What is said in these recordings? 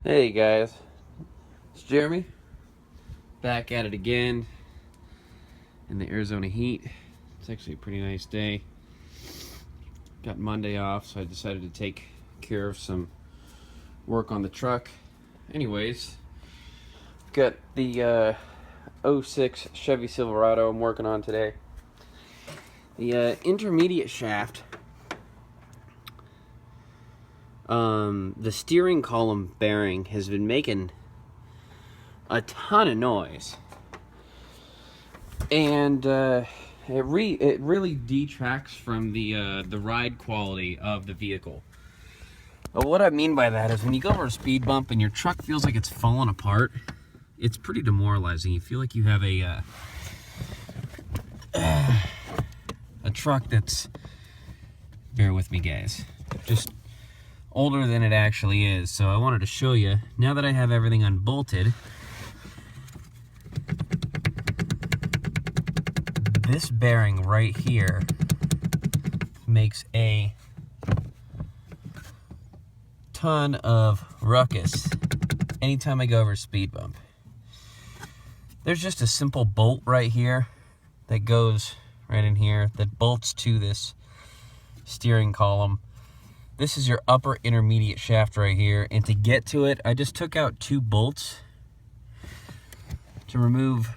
Hey guys, it's Jeremy, back at it again in the Arizona heat. It's actually a pretty nice day. Got Monday off, so I decided to take care of some work on the truck. Anyways, got the '06 Chevy Silverado I'm working on today. The intermediate shaft, the steering column bearing has been making a ton of noise, and it really detracts from the ride quality of the vehicle. But what I mean by that is when you go over a speed bump and your truck feels like it's falling apart, it's pretty demoralizing. You feel like you have a truck that's, bear with me guys, just older than it actually is. So I wanted to show you, now that I have everything unbolted, this bearing right here makes a ton of ruckus anytime I go over a speed bump. There's just a simple bolt right here that goes right in here that bolts to this steering column. This is your upper intermediate shaft right here, and to get to it, I just took out 2 bolts to remove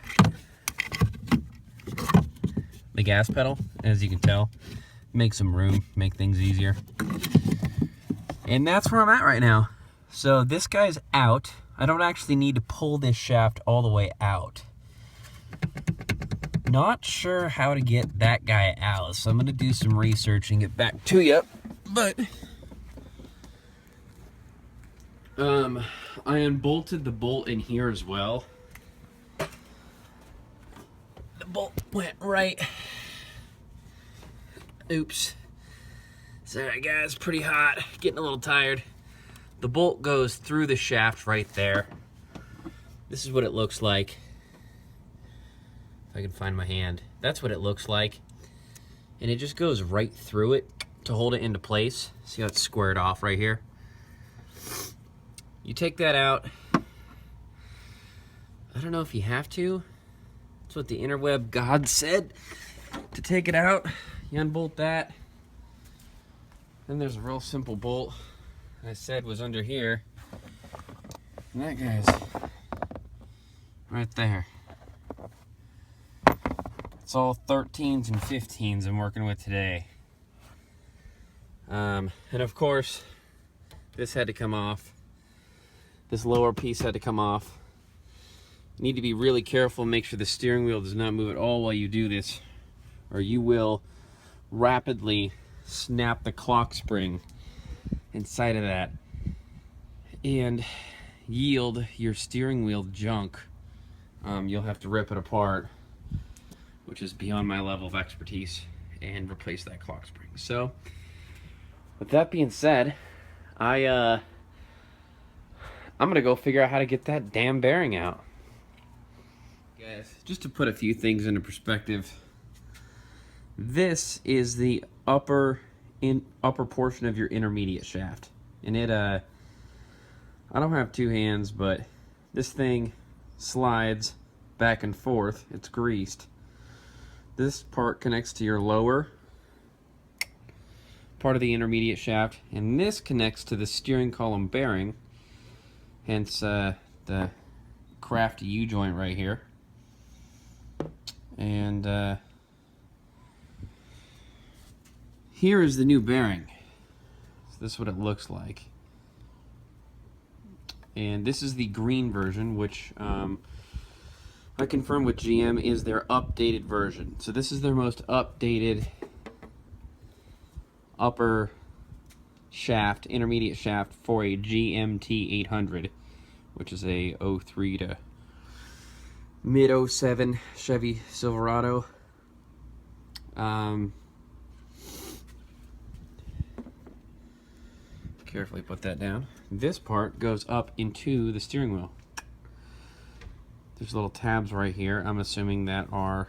the gas pedal. As you can tell, make some room, make things easier. And that's where I'm at right now. So this guy's out. I don't actually need to pull this shaft all the way out. Not sure how to get that guy out, so I'm gonna do some research and get back to you. But I unbolted the bolt in here as well. The bolt went right. Oops. Sorry guys, pretty hot, getting a little tired. The bolt goes through the shaft right there. This is what it looks like. If I can find my hand. That's what it looks like. And it just goes right through it to hold it into place. See how it's squared off right here? You take that out. I don't know if you have to. That's what the interweb god said. To take it out, you unbolt that. Then there's a real simple bolt I said was under here. And that guy's right there. It's all 13s and 15s I'm working with today. And of course, this had to come off. This lower piece had to come off. You need to be really careful, make sure the steering wheel does not move at all while you do this, or you will rapidly snap the clock spring inside of that and yield your steering wheel junk. You'll have to rip it apart, which is beyond my level of expertise, and replace that clock spring. So with that being said, I'm gonna go figure out how to get that damn bearing out. Guys, just to put a few things into perspective, this is the upper portion of your intermediate shaft, and it I don't have 2 hands, but this thing slides back and forth. It's greased. This part connects to your lower part of the intermediate shaft, and this connects to the steering column bearing, hence the crafty U-joint right here. And here is the new bearing. So this is what it looks like. And this is the green version, which I confirmed with GM is their updated version. So this is their most updated upper shaft, intermediate shaft for a GMT 800, which is a 03 to mid 07 Chevy Silverado. Carefully put that down. This part goes up into the steering wheel. There's little tabs right here, I'm assuming, that are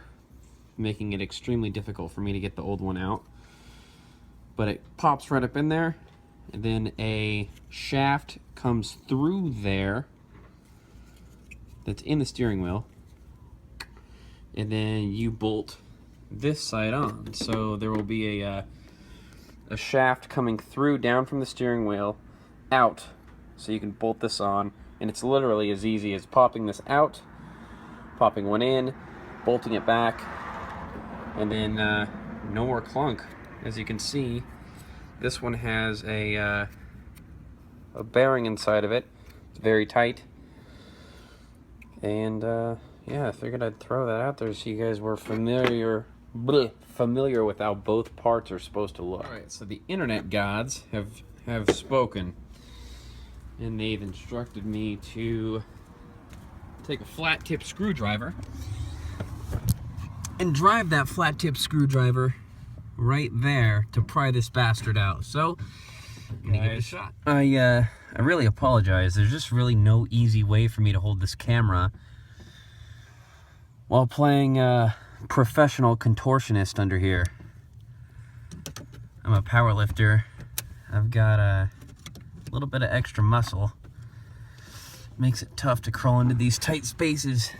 making it extremely difficult for me to get the old one out. But it pops right up in there, and then a shaft comes through there that's in the steering wheel, and then you bolt this side on. So there will be a shaft coming through down from the steering wheel out, so you can bolt this on, and it's literally as easy as popping this out, popping one in, bolting it back, and then no more clunk. As you can see, this one has a bearing inside of it. It's very tight, and yeah, I figured I'd throw that out there so you guys were familiar with how both parts are supposed to look. All right, so the internet gods have spoken, and they've instructed me to take a flat tip screwdriver and drive that flat tip screwdriver right there to pry this bastard out. So I'm gonna give it a shot. I really apologize. There's just really no easy way for me to hold this camera while playing professional contortionist under here. I'm a power lifter. I've got a little bit of extra muscle. Makes it tough to crawl into these tight spaces.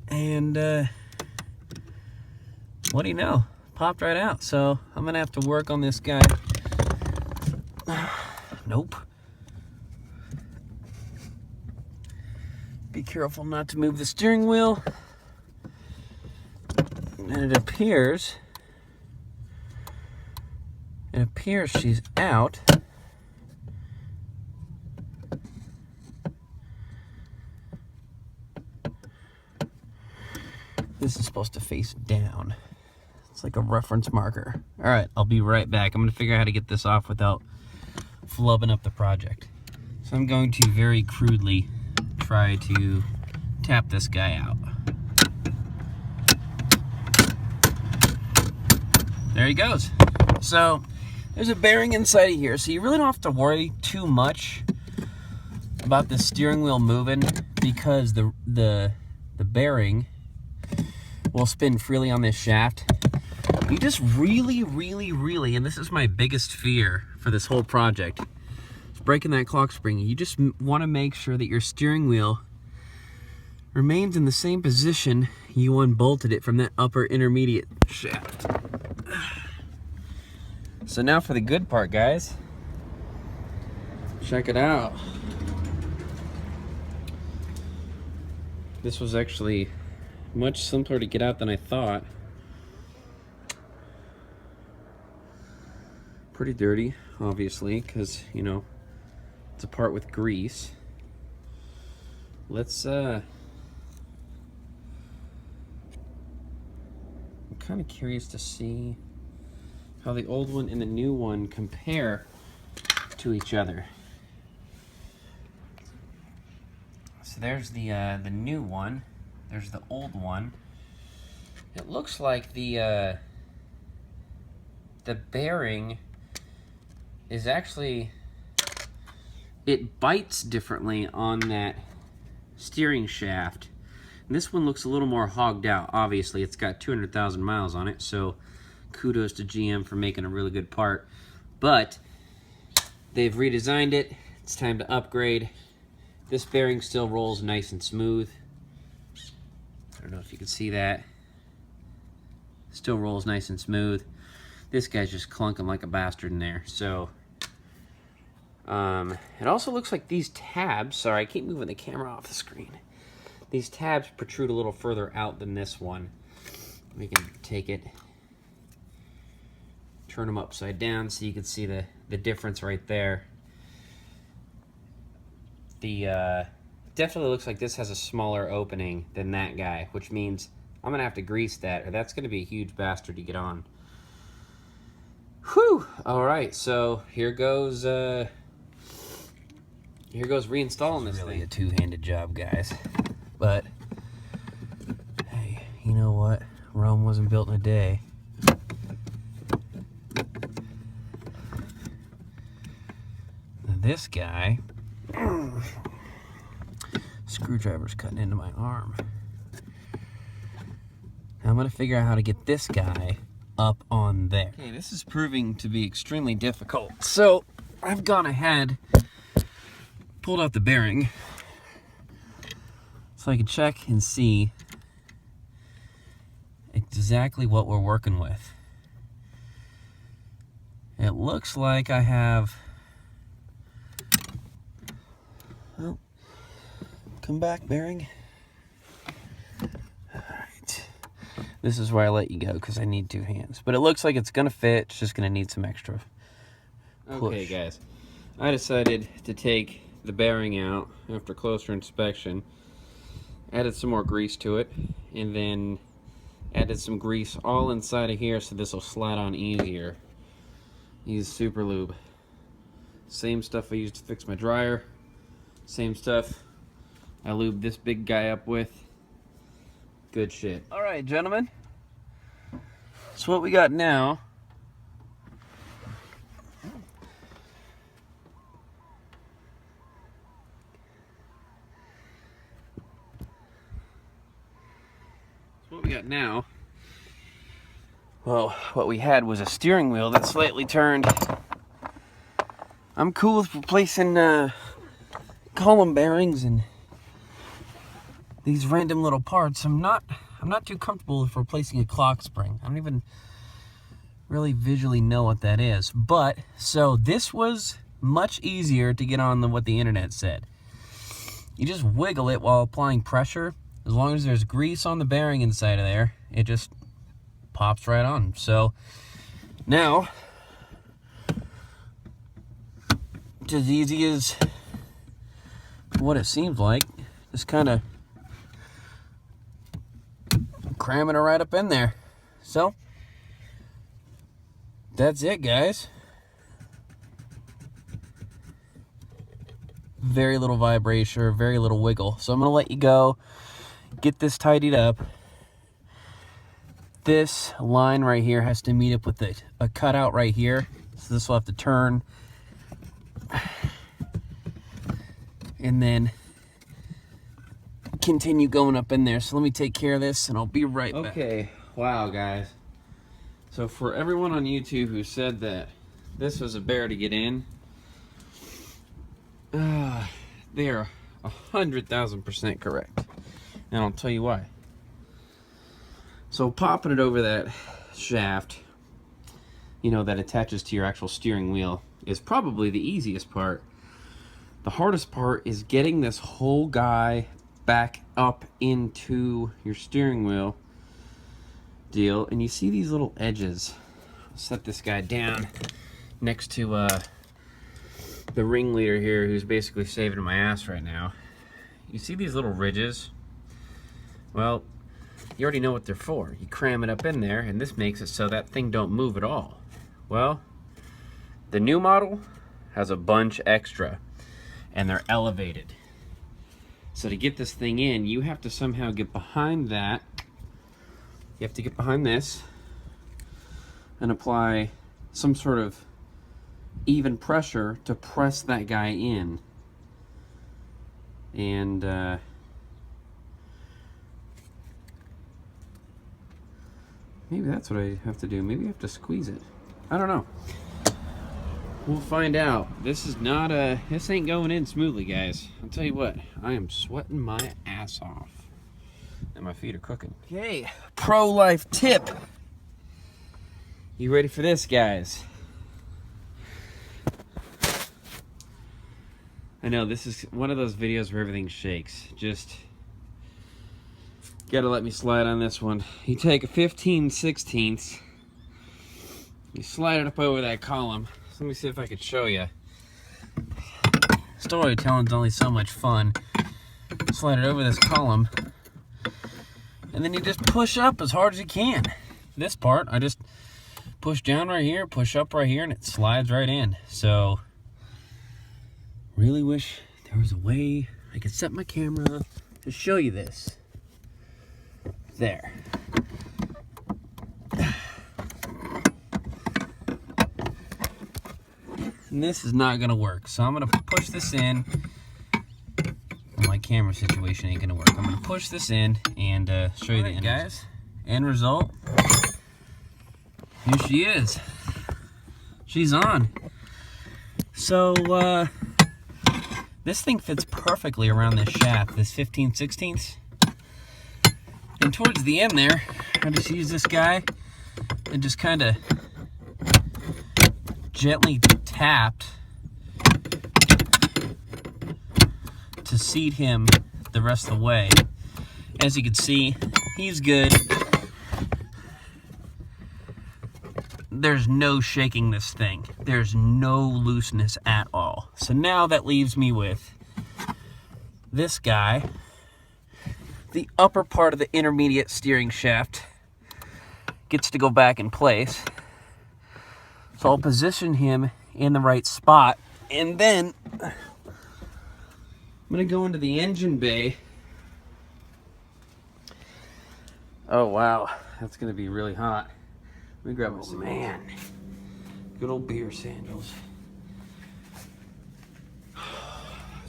And what do you know? Popped right out. So I'm gonna have to work on this guy. Nope. Be careful not to move the steering wheel. And it appears she's out. This is supposed to face down. It's like a reference marker. All right, I'll be right back. I'm gonna figure out how to get this off without flubbing up the project. So I'm going to very crudely try to tap this guy out. There he goes. So there's a bearing inside of here, so you really don't have to worry too much about the steering wheel moving, because the bearing will spin freely on this shaft. You just really, and this is my biggest fear for this whole project, is breaking that clock spring. You just want to make sure that your steering wheel remains in the same position you unbolted it from that upper intermediate shaft. So now for the good part, guys. Check it out. This was actually much simpler to get out than I thought. Pretty dirty, obviously, because, you know, it's a part with grease. Let's, I'm kind of curious to see how the old one and the new one compare to each other. So there's the new one. There's the old one. It looks like the bearing is actually, it bites differently on that steering shaft. And this one looks a little more hogged out. Obviously, it's got 200,000 miles on it, so kudos to GM for making a really good part. But they've redesigned it. It's time to upgrade. This bearing still rolls nice and smooth. I don't know if you can see that. Still rolls nice and smooth. This guy's just clunking like a bastard in there. So it also looks like these tabs, sorry, I keep moving the camera off the screen. These tabs protrude a little further out than this one. We can take it, turn them upside down so you can see the difference right there. The definitely looks like this has a smaller opening than that guy, which means I'm gonna have to grease that, or that's gonna be a huge bastard to get on. Whew! All right, so here goes reinstalling this thing. Really a two-handed job, guys. But hey, you know what? Rome wasn't built in a day. This guy, screwdriver's cutting into my arm. Now I'm gonna figure out how to get this guy up on there. Okay, this is proving to be extremely difficult. So I've gone ahead, pulled out the bearing so I can check and see exactly what we're working with. It looks like I have, well, come back, bearing. All right. This is where I let you go because I need two hands. But it looks like it's going to fit. It's just going to need some extra push. Okay, guys. I decided to take the bearing out after closer inspection. Added some more grease to it. And then added some grease all inside of here so this will slide on easier. Use super lube. Same stuff I used to fix my dryer. Same stuff I lube this big guy up with. Good shit. Alright, gentlemen. So what we got now, well, what we had was a steering wheel that slightly turned. I'm cool with replacing column bearings and these random little parts. I'm not too comfortable with replacing a clock spring. I don't even really visually know what that is. But so this was much easier to get on than what the internet said. You just wiggle it while applying pressure. As long as there's grease on the bearing inside of there, it just pops right on. So now, it's as easy as what it seems like. Just kind of cramming it right up in there. So that's it, guys. Very little vibration, very little wiggle. So I'm gonna let you go, get this tidied up. This line right here has to meet up with a cutout right here. So this will have to turn. And then continue going up in there. So let me take care of this and I'll be right back. Okay, wow, guys. So for everyone on YouTube who said that this was a bear to get in, they are 100,000% correct. And I'll tell you why. So popping it over that shaft, you know, that attaches to your actual steering wheel is probably the easiest part. The hardest part is getting this whole guy back up into your steering wheel deal. And you see these little edges. I'll set this guy down next to the ringleader here, who's basically saving my ass right now. You see these little ridges? Well, you already know what they're for. You cram it up in there, and this makes it so that thing don't move at all. Well, the new model has a bunch extra, and they're elevated. So to get this thing in, you have to somehow get behind that. You have to get behind this and apply some sort of even pressure to press that guy in. And maybe that's what I have to do. Maybe I have to squeeze it. I don't know. We'll find out. This is not this ain't going in smoothly, guys. I'll tell you what, I am sweating my ass off. And my feet are cooking. Okay, pro-life tip. You ready for this, guys? I know this is one of those videos where everything shakes. Just gotta let me slide on this one. You take a 15/16, you slide it up over that column. So let me see if I could show you. Storytelling's only so much fun. Slide it over this column, and then you just push up as hard as you can. This part, I just push down right here, push up right here, and it slides right in. So really wish there was a way I could set my camera to show you this. There. And this is not gonna work, so I'm gonna push this in. My camera situation ain't gonna work. I'm gonna push this in and show you the end, guys. End result. Here she is. She's on. So, this thing fits perfectly around this shaft, this 15/16. And towards the end there, I just use this guy and just kind of gently tapped to seat him the rest of the way. As you can see, he's good. There's no shaking this thing. There's no looseness at all. So now that leaves me with this guy. The upper part of the intermediate steering shaft gets to go back in place. So I'll position him in the right spot. And then I'm gonna go into the engine bay. Oh wow, that's gonna be really hot. Let me grab my sandals. Man, good old beer sandals.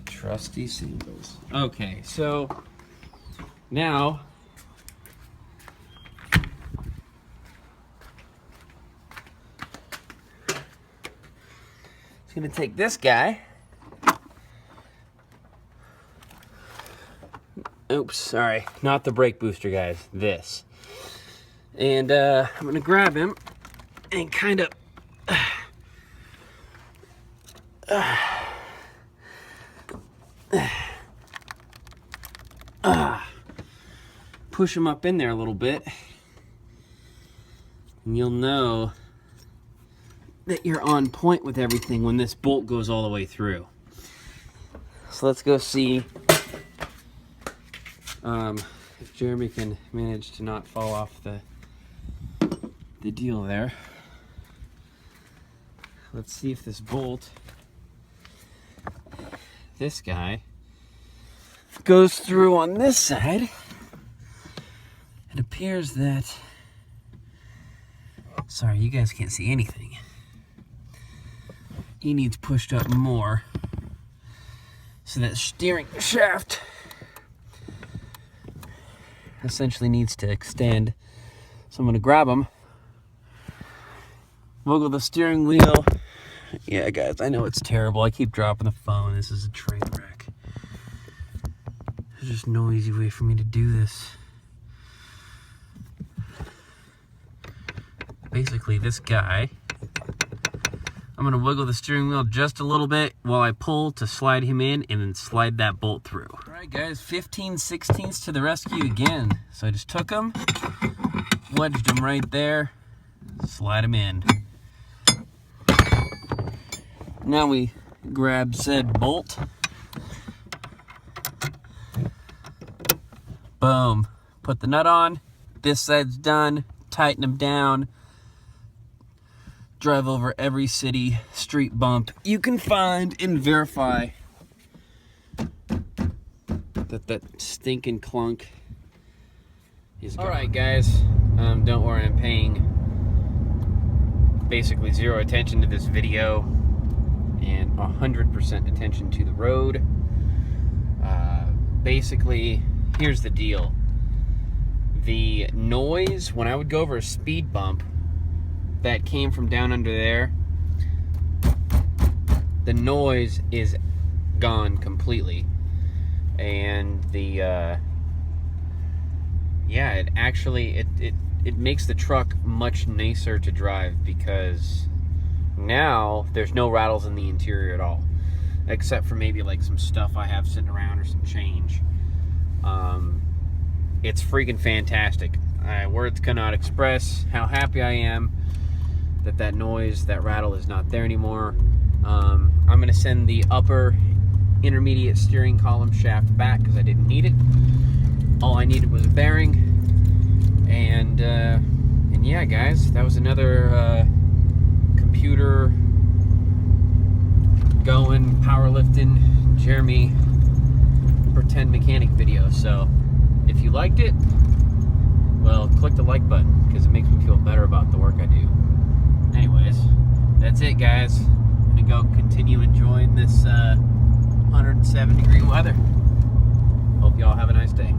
Trusty sandals. Okay, so now it's gonna take this guy. Oops, sorry, not the brake booster, guys. This. And I'm gonna grab him and kind of push him up in there a little bit, and you'll know that you're on point with everything when this bolt goes all the way through. So let's go see if Jeremy can manage to not fall off the deal there. Let's see if this bolt, this guy, goes through on this side. It appears that, sorry, you guys can't see anything. He needs pushed up more. So that steering shaft essentially needs to extend. So I'm gonna grab him, wiggle the steering wheel. Yeah, guys, I know it's terrible. I keep dropping the phone. This is a train wreck. There's just no easy way for me to do this. Basically, this guy, I'm gonna wiggle the steering wheel just a little bit while I pull to slide him in and then slide that bolt through. All right, guys, 15/16 to the rescue again. So I just took him, wedged him right there, slide him in. Now we grab said bolt. Boom. Put the nut on. This side's done. Tighten him down. Drive over every city street bump you can find and verify that stinking clunk is gone. All right, guys. Don't worry, I'm paying basically zero attention to this video and 100% attention to the road. Basically, here's the deal. The noise, when I would go over a speed bump that came from down under there, the noise is gone completely. And the, yeah, it actually, it makes the truck much nicer to drive because now there's no rattles in the interior at all, except for maybe like some stuff I have sitting around or some change. It's freaking fantastic. Words cannot express how happy I am that noise, that rattle is not there anymore. I'm gonna send the upper intermediate steering column shaft back because I didn't need it. All I needed was a bearing. And yeah, guys, that was another computer going, powerlifting, Jeremy pretend mechanic video. So if you liked it, well, click the like button because it makes me feel better about the work I do. Anyways, that's it, guys. I'm gonna go continue enjoying this 107-degree weather. Hope y'all have a nice day.